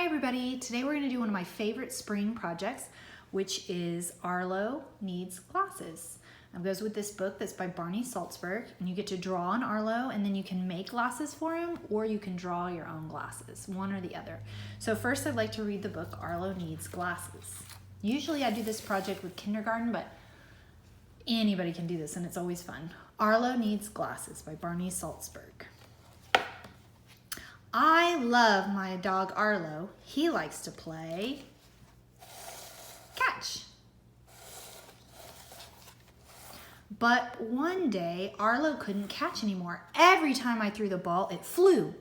Hi everybody, today we're going to do one of my favorite spring projects, which is Arlo Needs Glasses. It goes with this book that's by Barney Salzberg, and you get to draw on Arlo and then you can make glasses for him, or you can draw your own glasses, one or the other. So first I'd like to read the book Arlo Needs Glasses. Usually I do this project with kindergarten, but anybody can do this and it's always fun. Arlo Needs Glasses by Barney Salzberg. I love my dog Arlo. He likes to play catch. But one day, Arlo couldn't catch anymore. Every time I threw the ball, it flew,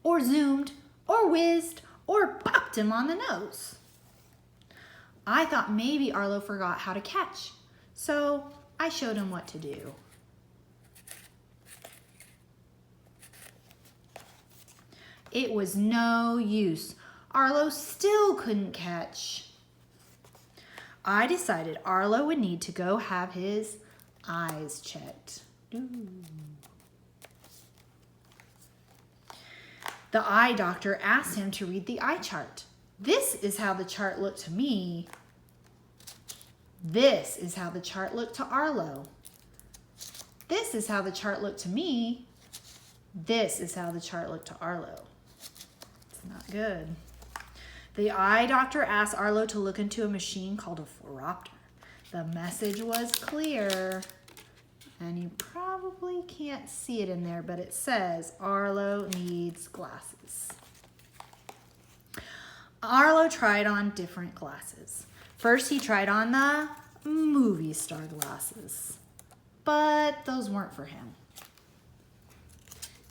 or zoomed, or whizzed, or popped him on the nose. I thought maybe Arlo forgot how to catch, so I showed him what to do. It was no use. Arlo still couldn't catch. I decided Arlo would need to go have his eyes checked. The eye doctor asked him to read the eye chart. This is how the chart looked to me. This is how the chart looked to Arlo. This is how the chart looked to me. This is how the chart looked to Arlo. Not good. The eye doctor asked Arlo to look into a machine called a phoropter. The message was clear, and you probably can't see it in there, but it says Arlo needs glasses. Arlo tried on different glasses. First, he tried on the movie star glasses, but those weren't for him.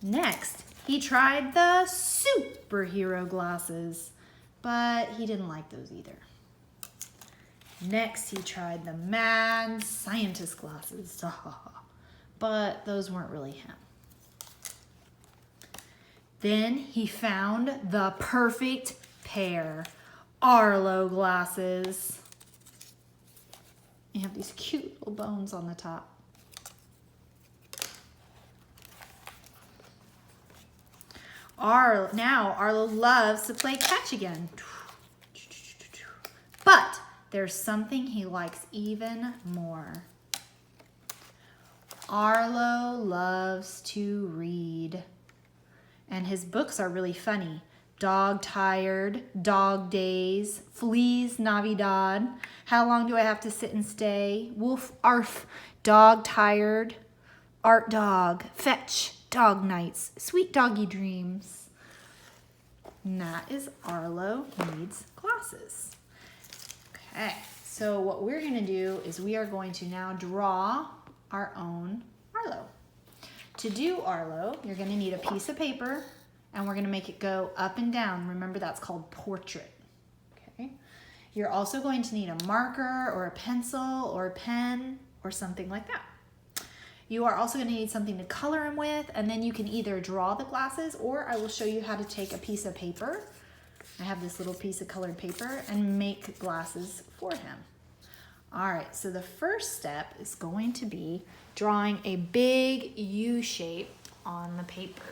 Next, he tried the superhero glasses, but he didn't like those either. Next, he tried the mad scientist glasses, but those weren't really him. Then he found the perfect pair, Arlo glasses. You have these cute little bones on the top. Now Arlo loves to play catch again. But there's something he likes even more. Arlo loves to read. And his books are really funny. Dog Tired, Dog Days, Fleas Navidad, How Long Do I Have to Sit and Stay, Wolf Arf, Dog Tired, Art Dog, Fetch, Dog Nights, Sweet Doggy Dreams. And that is Arlo Needs Glasses. Okay, so what we're going to do is we are going to now draw our own Arlo. To do Arlo, you're going to need a piece of paper, and we're going to make it go up and down. Remember, that's called portrait. Okay. You're also going to need a marker or a pencil or a pen or something like that. You are also going to need something to color him with, and then you can either draw the glasses, or I will show you how to take a piece of paper. I have this little piece of colored paper, and make glasses for him. All right, so the first step is going to be drawing a big U shape on the paper.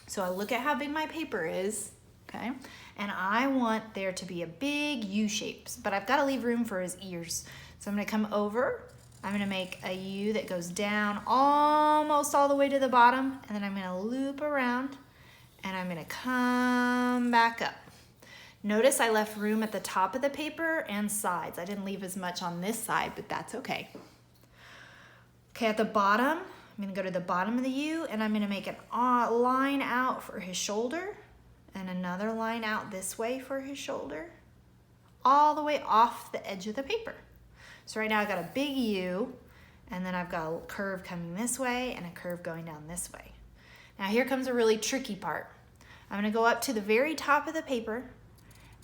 So I look at how big my paper is, okay? And I want there to be a big U shape, but I've got to leave room for his ears. So I'm going to come over. I'm going to make a U that goes down almost all the way to the bottom, and then I'm going to loop around, and I'm going to come back up. Notice I left room at the top of the paper and sides. I didn't leave as much on this side, but that's okay. Okay, at the bottom, I'm going to go to the bottom of the U, and I'm going to make a line out for his shoulder, and another line out this way for his shoulder, all the way off the edge of the paper. So right now I've got a big U, and then I've got a curve coming this way and a curve going down this way. Now here comes a really tricky part. I'm going to go up to the very top of the paper,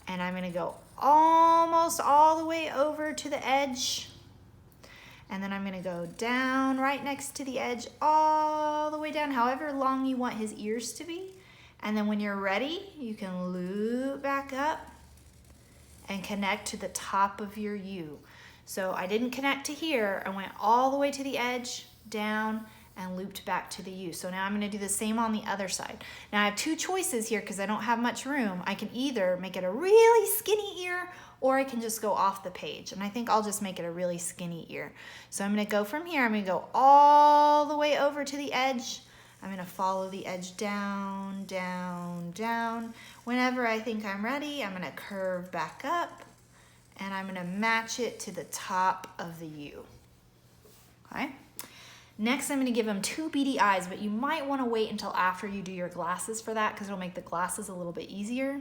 and I'm going to go almost all the way over to the edge, and then I'm going to go down right next to the edge, all the way down, however long you want his ears to be. And then when you're ready, you can loop back up and connect to the top of your U. So I didn't connect to here. I went all the way to the edge, down, and looped back to the U. So now I'm going to do the same on the other side. Now I have two choices here because I don't have much room. I can either make it a really skinny ear or I can just go off the page. And I think I'll just make it a really skinny ear. So I'm going to go from here. I'm going to go all the way over to the edge. I'm going to follow the edge down, down, down. Whenever I think I'm ready, I'm going to curve back up and I'm going to match it to the top of the U. Okay? Next, I'm going to give him two beady eyes, but you might want to wait until after you do your glasses for that because it'll make the glasses a little bit easier.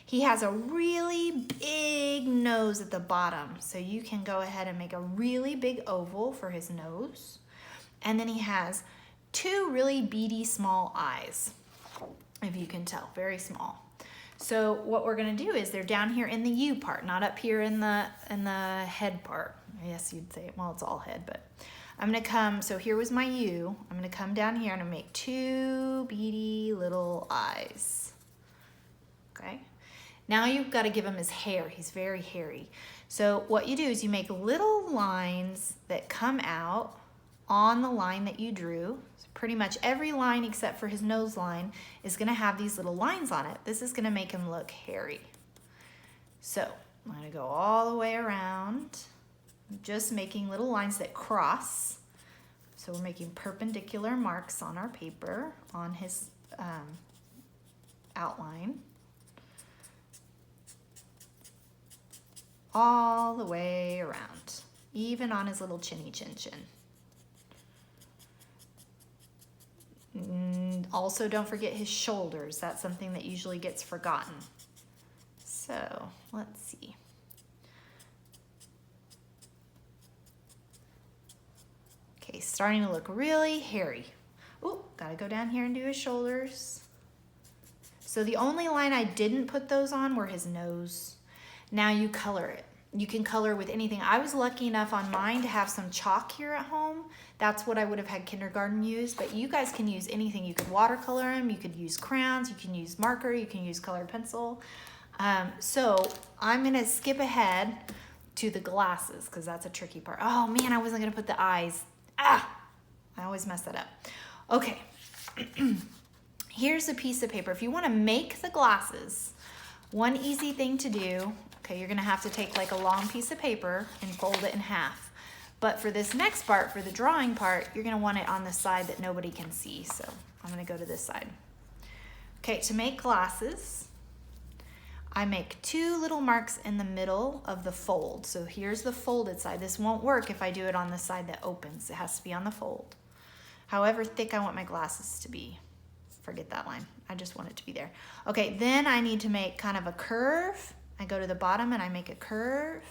He has a really big nose at the bottom, so you can go ahead and make a really big oval for his nose. And then he has two really beady small eyes, if you can tell, very small. So what we're going to do is they're down here in the U part, not up here in the head part. I guess you'd say, well, it's all head, but I'm going to come, so here was my U. I'm going to come down here and I'm going to make two beady little eyes. Okay. Now you've got to give him his hair. He's very hairy. So what you do is you make little lines that come out on the line that you drew. So pretty much every line except for his nose line is going to have these little lines on it. This is going to make him look hairy. So I'm going to go all the way around, just making little lines that cross. So we're making perpendicular marks on our paper on his outline. All the way around, even on his little chinny chin chin. Also, don't forget his shoulders. That's something that usually gets forgotten. So, let's see. Okay, starting to look really hairy. Oh, gotta go down here and do his shoulders. So the only line I didn't put those on were his nose. Now you color it. You can color with anything. I was lucky enough on mine to have some chalk here at home. That's what I would have had kindergarten use, but you guys can use anything. You could watercolor them, you could use crayons, you can use marker, you can use colored pencil. So I'm gonna skip ahead to the glasses because that's a tricky part. Oh man, I wasn't gonna put the eyes. I always mess that up. Okay, here's a piece of paper. If you wanna make the glasses, one easy thing to do, okay, you're gonna have to take like a long piece of paper and fold it in half. But for this next part, for the drawing part, you're gonna want it on the side that nobody can see. So I'm gonna go to this side. Okay, to make glasses, I make two little marks in the middle of the fold. So here's the folded side. This won't work if I do it on the side that opens. It has to be on the fold. However thick I want my glasses to be. Forget that line. I just want it to be there. Okay, then I need to make kind of a curve. I go to the bottom and I make a curve.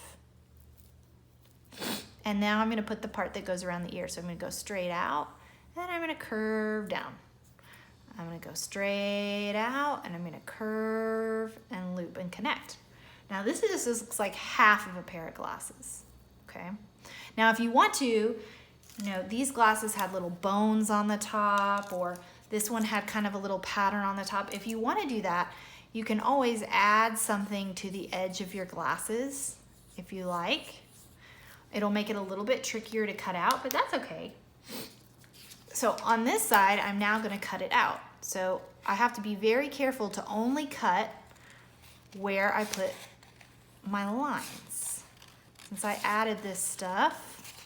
And now I'm gonna put the part that goes around the ear. So I'm gonna go straight out, and I'm gonna curve down. I'm gonna go straight out, and I'm gonna curve and loop and connect. Now this looks like half of a pair of glasses, okay? Now if you want to, you know, these glasses had little bones on the top, or this one had kind of a little pattern on the top. If you wanna do that, you can always add something to the edge of your glasses if you like. It'll make it a little bit trickier to cut out, but that's okay. So on this side, I'm now gonna cut it out. So I have to be very careful to only cut where I put my lines. Since I added this stuff,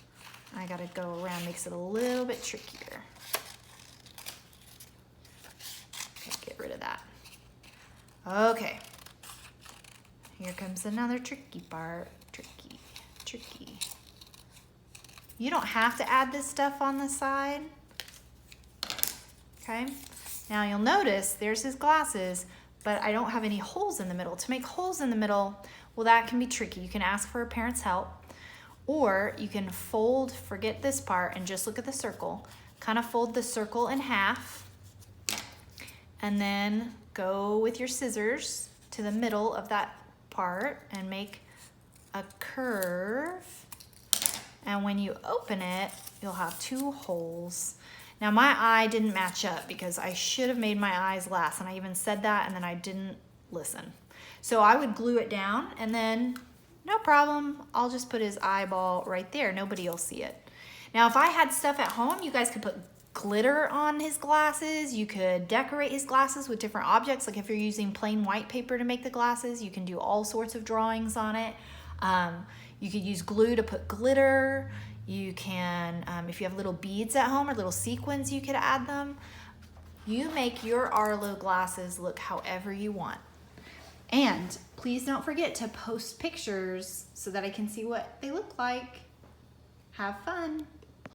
I gotta go around, makes it a little bit trickier. Okay, get rid of that. Okay, here comes another tricky part. Tricky. You don't have to add this stuff on the side. Okay, now you'll notice there's his glasses, but I don't have any holes in the middle. To make holes in the middle, well, that can be tricky. You can ask for a parent's help, or you can fold, forget this part, and just look at the circle. Kind of fold the circle in half, and then go with your scissors to the middle of that part and make a curve. And when you open it, you'll have two holes. Now my eye didn't match up because I should have made my eyes last, and I even said that and then I didn't listen. So I would glue it down, and then no problem, I'll just put his eyeball right there. Nobody will see it. Now if I had stuff at home, you guys could put glitter on his glasses. You could decorate his glasses with different objects. Like if you're using plain white paper to make the glasses, you can do all sorts of drawings on it. You could use glue to put glitter. You can, if you have little beads at home or little sequins, you could add them. You make your Arlo glasses look however you want. And please don't forget to post pictures so that I can see what they look like. Have fun.